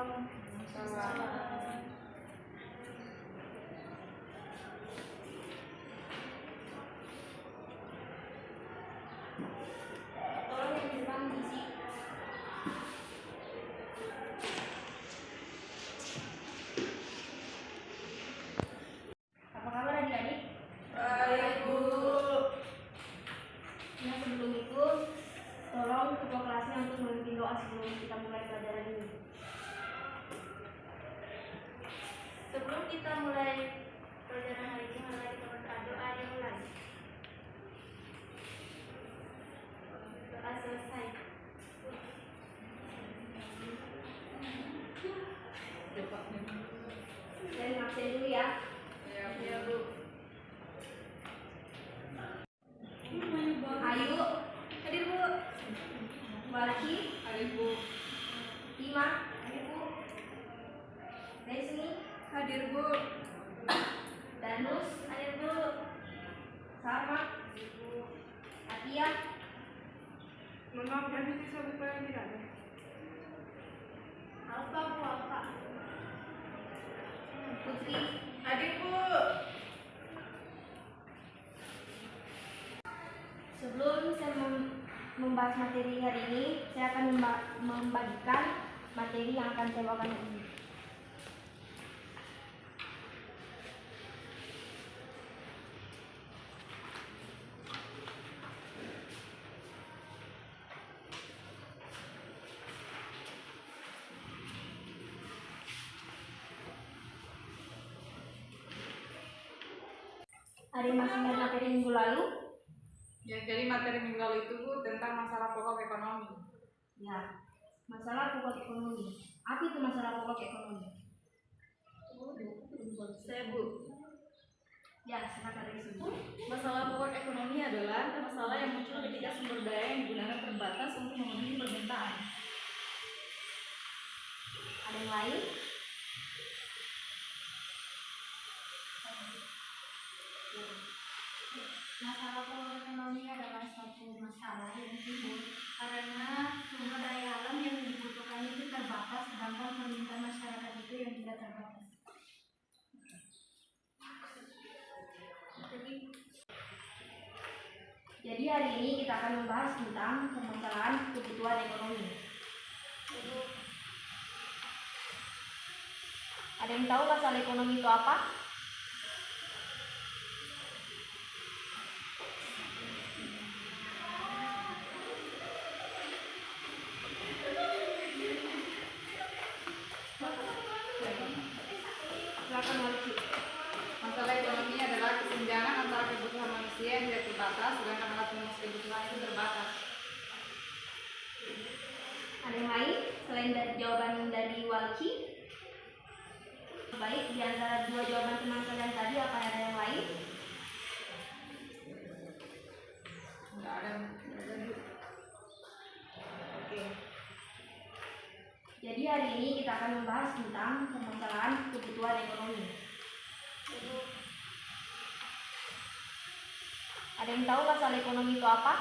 Waalaikumsalam. Tolong yang di depan diisi. Apa kabar adik-adik? Baik, Bu. Nah, sebelum itu tolong ketua kelasnya untuk memimpin doa sebelum kita mulai pelajaran ini. Sebelum kita mulai pelajaran hari ini, mari kita berdoa dimulai. Doa selesai. Dari absen dulu ya. Ya, Bu. Ayu, hadir Bu. Walaki, Hadir, Bu. Ima, hadir Bu. Desni, Hadir, Bu. Danus, hadir Bu. Salma, Atia, Mohon maaf, dari siswa BK yang tidak ada. Alfa Bu, Alfa, Putri. Hadir, Bu. Sebelum saya membahas materi hari ini, saya akan membagikan materi yang akan saya bawakan hari ini. Ada yang masih ingat materi minggu lalu? Ya, jadi materi minggu lalu itu, Bu, tentang masalah pokok ekonomi. Ya, masalah pokok ekonomi. Apa itu masalah pokok ekonomi? Saya, Bu. Ya, silakan dari sini. Masalah pokok ekonomi adalah masalah yang muncul ketika sumber daya yang digunakan terbatas untuk memenuhi permintaan. Ada yang lain? Masalah pokok ekonomi adalah suatu masalah yang timbul karena sumber daya alam yang dibutuhkan itu terbatas, sedangkan permintaan masyarakat itu yang tidak terbatas. Jadi hari ini kita akan membahas tentang permasalahan kebutuhan ekonomi. Ada yang tahu masalah ekonomi itu apa? Silakan Waliki. Masalah ekonomi adalah kesenjangan antara kebutuhan manusia yang tidak terbatas, sedangkan alat pemenuh kebutuhan itu terbatas. Ada yang lain selain dari jawaban dari Waliki? Baik, di antara dua jawaban teman kalian tadi, apa ada yang lain? Nggak ada, Bu. Oke. Jadi hari ini kita akan membahas tentang permasalahan kebutuhan ekonomi. Ada yang tahu masalah ekonomi itu apa?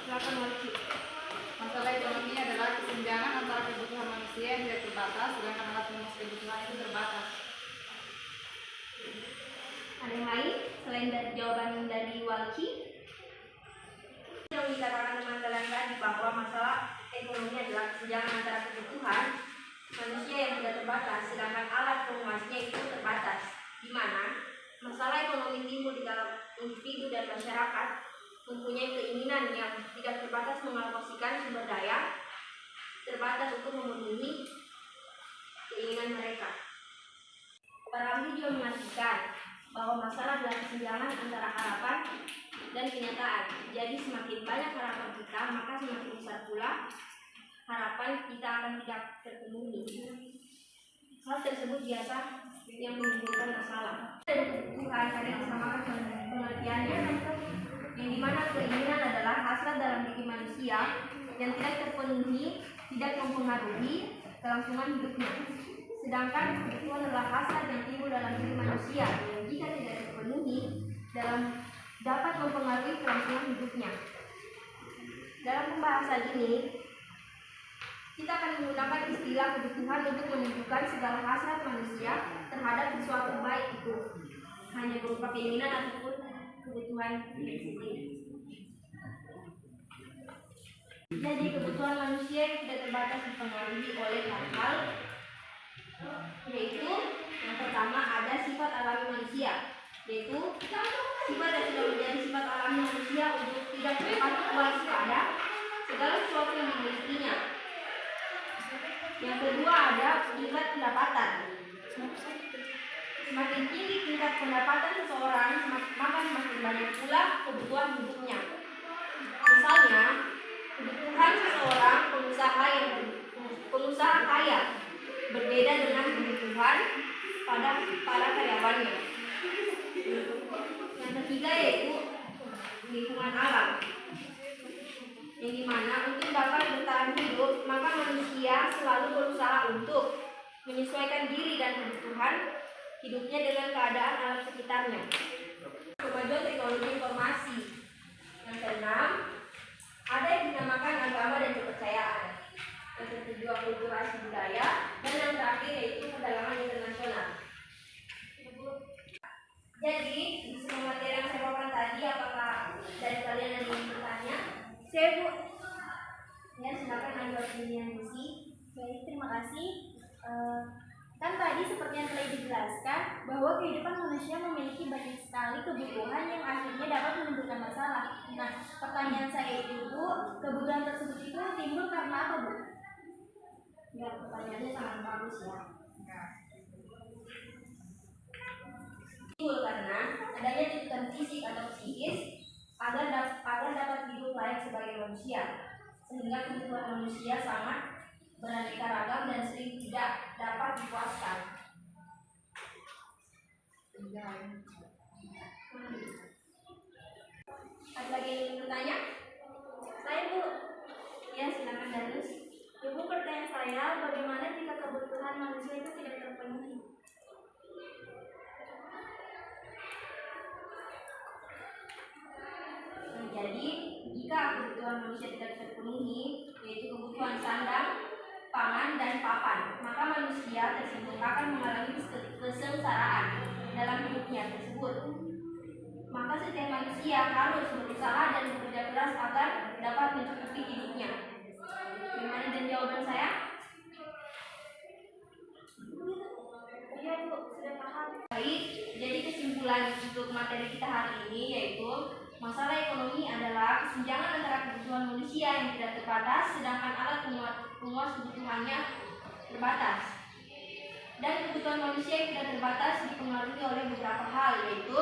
Silakan Waliki. Masalah ekonomi adalah kesenjangan antara kebutuhan manusia yang tidak terbatas, sedangkan alat pemenuh kebutuhan itu terbatas. Ada yang lain selain dari jawaban dari Waliki? Yang dikatakan teman kalian tadi bahwa masalah ekonomi adalah kesenjangan antara kebutuhan manusia yang tidak terbatas, sedangkan alat penguasnya itu terbatas. Di mana masalah ekonomi timbul di dalam individu dan masyarakat mempunyai keinginan yang tidak terbatas mengalokasikan sumber daya terbatas untuk memenuhi keinginan mereka. Para ahli juga memastikan bahwa masalah adalah kesenjangan antara harapan dan kenyataan. Jadi semakin banyak harapan kita, maka semakin besar pula harapan kita akan tidak terpenuhi. Hal tersebut biasa yang menimbulkan masalah. Dan kebutuhan kadang disamakan pengertiannya, yang dimana keinginan adalah hasrat dalam diri manusia yang tidak terpenuhi, tidak mempengaruhi kelangsungan hidupnya. Sedangkan kebutuhan adalah hasrat yang timbul dalam diri manusia yang jika tidak terpenuhi dapat mempengaruhi kelangsungan hidupnya. Dalam pembahasan ini, kita akan menggunakan istilah kebutuhan untuk menunjukkan segala hasrat manusia terhadap sesuatu, baik itu hanya berupa keinginan ataupun kebutuhan sendiri. Jadi kebutuhan manusia yang tidak terbatas dipengaruhi oleh hal-hal, yaitu yang pertama ada sifat alami manusia, yaitu sifat yang sudah menjadi sifat alami manusia untuk tidak berpatok kepada segala sesuatu yang dimilikinya. Yang kedua ada tingkat pendapatan. Semakin tinggi tingkat pendapatan seseorang, maka semakin banyak pula kebutuhan hidupnya. Misalnya, kebutuhan seseorang pengusaha kaya berbeda dengan kebutuhan pada para karyawannya. Yang ketiga yaitu lingkungan alam, yang dimana untuk dapat bertahan hidup maka manusia selalu berusaha untuk menyesuaikan diri dan kebutuhan hidupnya dengan keadaan alam sekitarnya. Kemajuan teknologi informasi. Yang keenam, ada yang dinamakan agama dan kepercayaan. Yang kedua kulturasi budaya, dan yang terakhir yaitu perdagangan internasional. Jadi di semua materi yang saya bawakan tadi, apakah dari kalian ada yang bertanya? Saya, Bu. Ya, silakan Anda berdiskusi. Baik, terima kasih. Kan tadi seperti yang telah dijelaskan bahwa kehidupan manusia memiliki banyak sekali kebutuhan yang akhirnya dapat menimbulkan masalah. Nah, pertanyaan saya itu, Bu, kebutuhan tersebut itu timbul karena apa, Bu? Ya, pertanyaannya sangat bagus ya. Timbul karena adanya tuntutan fisik atau psikis agar dapat hidup layak sebagai manusia, sehingga kebutuhan manusia sangat beraneka ragam dan sering tidak dapat dipuaskan. Ada lagi yang ingin bertanya? Saya, Bu. Ya, silakan Darus. Ibu, pertanyaan saya, bagaimana jika kebutuhan manusia itu tidak terpenuhi? Jadi, jika kebutuhan manusia tidak terpenuhi, yaitu kebutuhan sandang, pangan, dan papan, maka manusia tersebut akan mengalami kesengsaraan dalam hidupnya tersebut. Maka setiap manusia harus berusaha dan bekerja keras agar dapat mencukupi hidupnya. Bagaimana dan jawaban saya? Iya, Bu, sudah paham. Baik, jadi kesimpulan untuk materi kita hari ini yaitu masalah ekonomi adalah kesenjangan antara kebutuhan manusia yang tidak terbatas sedangkan alat pemuas kebutuhannya terbatas. Dan kebutuhan manusia yang tidak terbatas dipengaruhi oleh beberapa hal, yaitu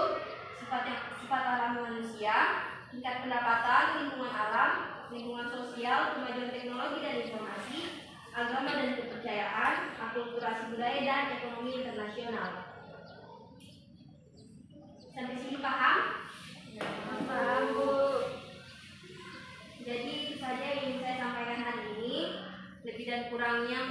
sifat alami manusia, tingkat pendapatan, lingkungan alam, lingkungan sosial, kemajuan teknologi dan informasi, agama dan kepercayaan, akulturasi budaya dan ekonomi internasional. Sampai sini paham? Paham, Bu. Jadi itu saja yang ingin saya sampaikan hari ini. Lebih dan kurangnya